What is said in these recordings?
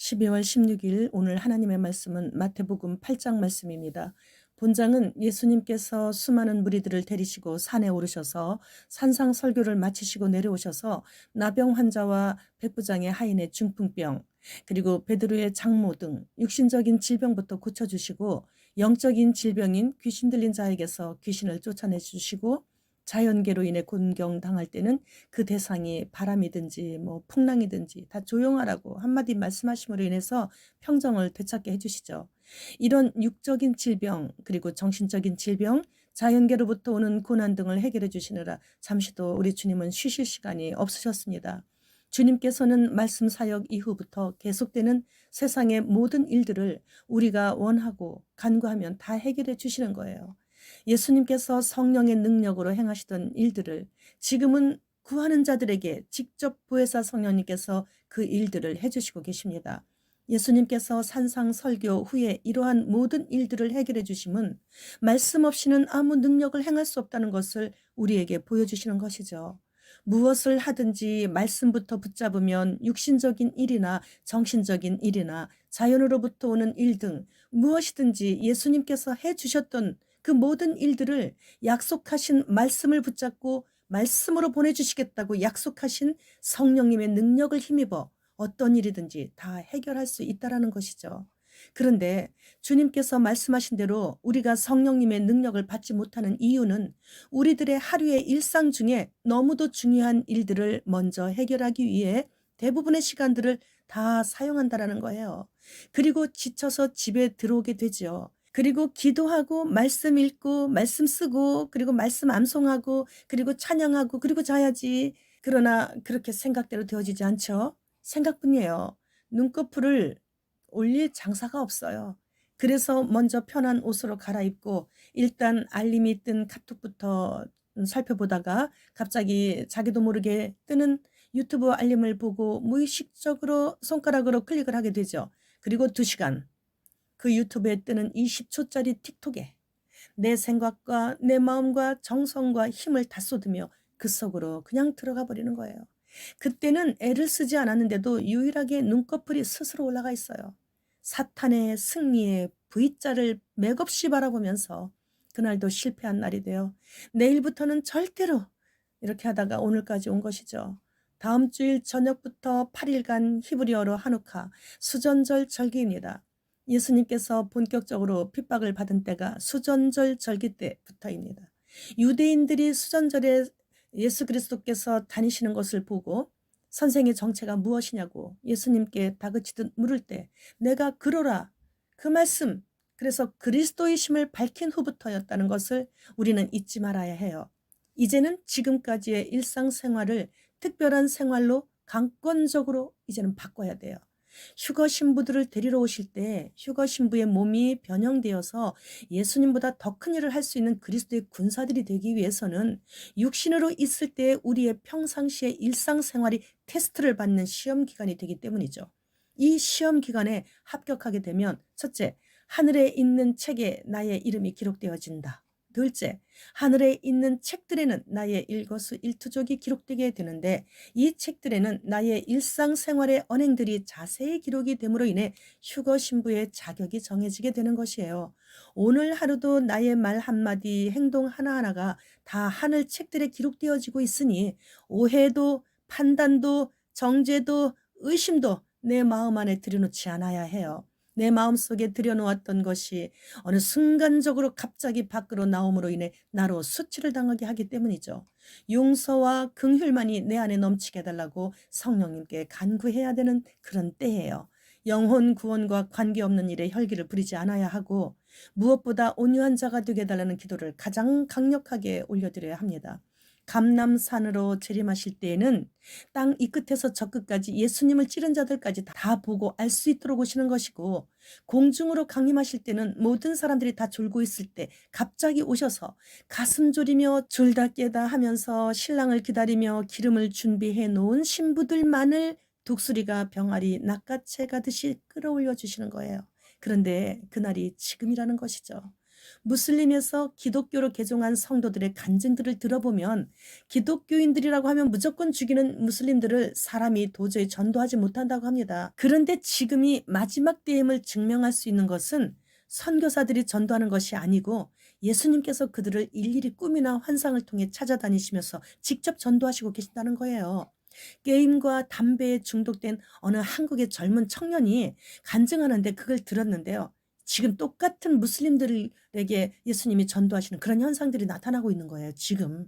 12월 16일 오늘 하나님의 말씀은 마태복음 8장 말씀입니다. 본장은 예수님께서 수많은 무리들을 데리시고 산에 오르셔서 산상 설교를 마치시고 내려오셔서 나병 환자와 백부장의 하인의 중풍병, 그리고 베드로의 장모 등 육신적인 질병부터 고쳐주시고 영적인 질병인 귀신 들린 자에게서 귀신을 쫓아내 주시고 자연계로 인해 곤경당할 때는 그 대상이 바람이든지 풍랑이든지 다 조용하라고 한마디 말씀하심으로 인해서 평정을 되찾게 해주시죠. 이런 육적인 질병 그리고 정신적인 질병, 자연계로부터 오는 고난 등을 해결해 주시느라 잠시도 우리 주님은 쉬실 시간이 없으셨습니다. 주님께서는 말씀 사역 이후부터 계속되는 세상의 모든 일들을 우리가 원하고 간구하면 다 해결해 주시는 거예요. 예수님께서 성령의 능력으로 행하시던 일들을 지금은 구하는 자들에게 직접 보혜사 성령님께서 그 일들을 해주시고 계십니다. 예수님께서 산상 설교 후에 이러한 모든 일들을 해결해 주심은 말씀 없이는 아무 능력을 행할 수 없다는 것을 우리에게 보여주시는 것이죠. 무엇을 하든지 말씀부터 붙잡으면 육신적인 일이나 정신적인 일이나 자연으로부터 오는 일 등 무엇이든지 예수님께서 해주셨던 그 모든 일들을 약속하신 말씀을 붙잡고 말씀으로 보내주시겠다고 약속하신 성령님의 능력을 힘입어 어떤 일이든지 다 해결할 수 있다는 것이죠. 그런데 주님께서 말씀하신 대로 우리가 성령님의 능력을 받지 못하는 이유는 우리들의 하루의 일상 중에 너무도 중요한 일들을 먼저 해결하기 위해 대부분의 시간들을 다 사용한다는 거예요. 그리고 지쳐서 집에 들어오게 되죠. 그리고 기도하고 말씀 읽고 말씀 쓰고 그리고 말씀 암송하고 그리고 찬양하고 그리고 자야지. 그러나 그렇게 생각대로 되어지지 않죠. 생각뿐이에요. 눈꺼풀을 올릴 장사가 없어요. 그래서 먼저 편한 옷으로 갈아입고 일단 알림이 뜬 카톡부터 살펴보다가 갑자기 자기도 모르게 뜨는 유튜브 알림을 보고 무의식적으로 손가락으로 클릭을 하게 되죠. 그리고 2시간 그 유튜브에 뜨는 20초짜리 틱톡에 내 생각과 내 마음과 정성과 힘을 다 쏟으며 그 속으로 그냥 들어가 버리는 거예요. 그때는 애를 쓰지 않았는데도 유일하게 눈꺼풀이 스스로 올라가 있어요. 사탄의 승리의 V자를 맥없이 바라보면서 그날도 실패한 날이 되어 내일부터는 절대로 이렇게 하다가 오늘까지 온 것이죠. 다음 주일 저녁부터 8일간 히브리어로 하누카 수전절 절기입니다. 예수님께서 본격적으로 핍박을 받은 때가 수전절 절기 때부터입니다. 유대인들이 수전절에 예수 그리스도께서 다니시는 것을 보고 선생의 정체가 무엇이냐고 예수님께 다그치듯 물을 때 내가 그러라 그 말씀, 그래서 그리스도이심을 밝힌 후부터였다는 것을 우리는 잊지 말아야 해요. 이제는 지금까지의 일상생활을 특별한 생활로 강권적으로 이제는 바꿔야 돼요. 휴거 신부들을 데리러 오실 때 휴거 신부의 몸이 변형되어서 예수님보다 더 큰 일을 할 수 있는 그리스도의 군사들이 되기 위해서는 육신으로 있을 때 우리의 평상시의 일상생활이 테스트를 받는 시험 기간이 되기 때문이죠. 이 시험 기간에 합격하게 되면 첫째, 하늘에 있는 책에 나의 이름이 기록되어진다. 둘째, 하늘에 있는 책들에는 나의 일거수일투족이 기록되게 되는데 이 책들에는 나의 일상생활의 언행들이 자세히 기록이 됨으로 인해 휴거 신부의 자격이 정해지게 되는 것이에요. 오늘 하루도 나의 말 한마디, 행동 하나하나가 다 하늘 책들에 기록되어지고 있으니 오해도 판단도 정죄도 의심도 내 마음 안에 들여놓지 않아야 해요. 내 마음속에 들여놓았던 것이 어느 순간적으로 갑자기 밖으로 나옴으로 인해 나로 수치를 당하게 하기 때문이죠. 용서와 긍휼만이 내 안에 넘치게 해달라고 성령님께 간구해야 되는 그런 때예요. 영혼 구원과 관계없는 일에 혈기를 부리지 않아야 하고 무엇보다 온유한 자가 되게 해달라는 기도를 가장 강력하게 올려드려야 합니다. 감람산으로 재림하실 때에는 땅 이 끝에서 저 끝까지 예수님을 찌른 자들까지 다 보고 알 수 있도록 오시는 것이고 공중으로 강림하실 때는 모든 사람들이 다 졸고 있을 때 갑자기 오셔서 가슴 졸이며 졸다 깨다 하면서 신랑을 기다리며 기름을 준비해 놓은 신부들만을 독수리가 병아리 낚아채 가듯이 끌어올려 주시는 거예요. 그런데 그날이 지금이라는 것이죠. 무슬림에서 기독교로 개종한 성도들의 간증들을 들어보면 기독교인들이라고 하면 무조건 죽이는 무슬림들을 사람이 도저히 전도하지 못한다고 합니다. 그런데 지금이 마지막 때임을 증명할 수 있는 것은 선교사들이 전도하는 것이 아니고 예수님께서 그들을 일일이 꿈이나 환상을 통해 찾아다니시면서 직접 전도하시고 계신다는 거예요. 게임과 담배에 중독된 어느 한국의 젊은 청년이 간증하는데 그걸 들었는데요. 지금 똑같은 무슬림들에게 예수님이 전도하시는 그런 현상들이 나타나고 있는 거예요, 지금.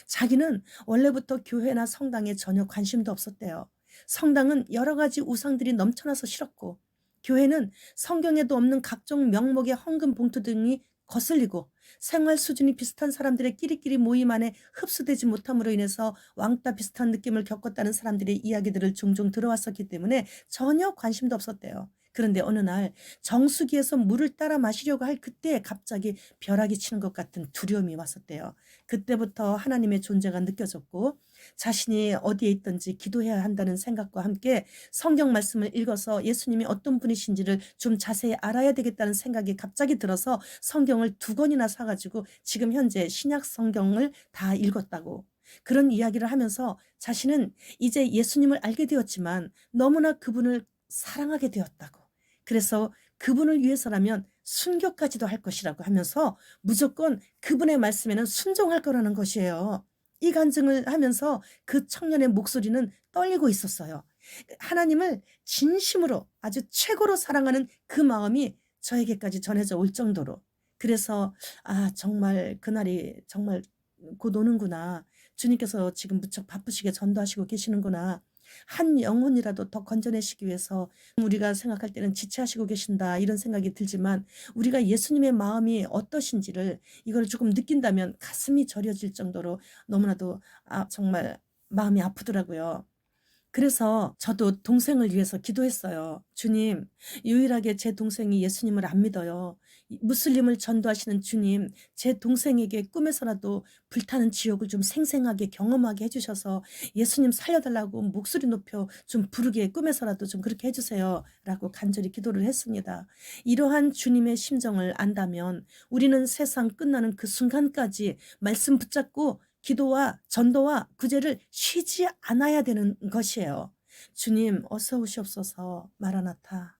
자기는 원래부터 교회나 성당에 전혀 관심도 없었대요. 성당은 여러 가지 우상들이 넘쳐나서 싫었고, 교회는 성경에도 없는 각종 명목의 헌금 봉투 등이 거슬리고, 생활 수준이 비슷한 사람들의 끼리끼리 모임 안에 흡수되지 못함으로 인해서 왕따 비슷한 느낌을 겪었다는 사람들의 이야기들을 종종 들어왔었기 때문에 전혀 관심도 없었대요. 그런데 어느 날 정수기에서 물을 따라 마시려고 할 그때 갑자기 벼락이 치는 것 같은 두려움이 왔었대요. 그때부터 하나님의 존재가 느껴졌고 자신이 어디에 있든지 기도해야 한다는 생각과 함께 성경 말씀을 읽어서 예수님이 어떤 분이신지를 좀 자세히 알아야 되겠다는 생각이 갑자기 들어서 성경을 2권이나 사가지고 지금 현재 신약 성경을 다 읽었다고. 그런 이야기를 하면서 자신은 이제 예수님을 알게 되었지만 너무나 그분을 사랑하게 되었다고. 그래서 그분을 위해서라면 순교까지도 할 것이라고 하면서 무조건 그분의 말씀에는 순종할 거라는 것이에요. 이 간증을 하면서 그 청년의 목소리는 떨리고 있었어요. 하나님을 진심으로 아주 최고로 사랑하는 그 마음이 저에게까지 전해져 올 정도로. 그래서 정말 그날이 정말 곧 오는구나. 주님께서 지금 무척 바쁘시게 전도하시고 계시는구나. 한 영혼이라도 더 건져내시기 위해서 우리가 생각할 때는 지체하시고 계신다 이런 생각이 들지만 우리가 예수님의 마음이 어떠신지를 이걸 조금 느낀다면 가슴이 저려질 정도로 너무나도 정말 마음이 아프더라고요. 그래서 저도 동생을 위해서 기도했어요. 주님, 유일하게 제 동생이 예수님을 안 믿어요. 무슬림을 전도하시는 주님, 제 동생에게 꿈에서라도 불타는 지옥을 좀 생생하게 경험하게 해주셔서 예수님 살려달라고 목소리 높여 좀 부르게 꿈에서라도 좀 그렇게 해주세요. 라고 간절히 기도를 했습니다. 이러한 주님의 심정을 안다면 우리는 세상 끝나는 그 순간까지 말씀 붙잡고 기도와 전도와 구제를 쉬지 않아야 되는 것이에요. 주님 어서 오시옵소서. 마라나타.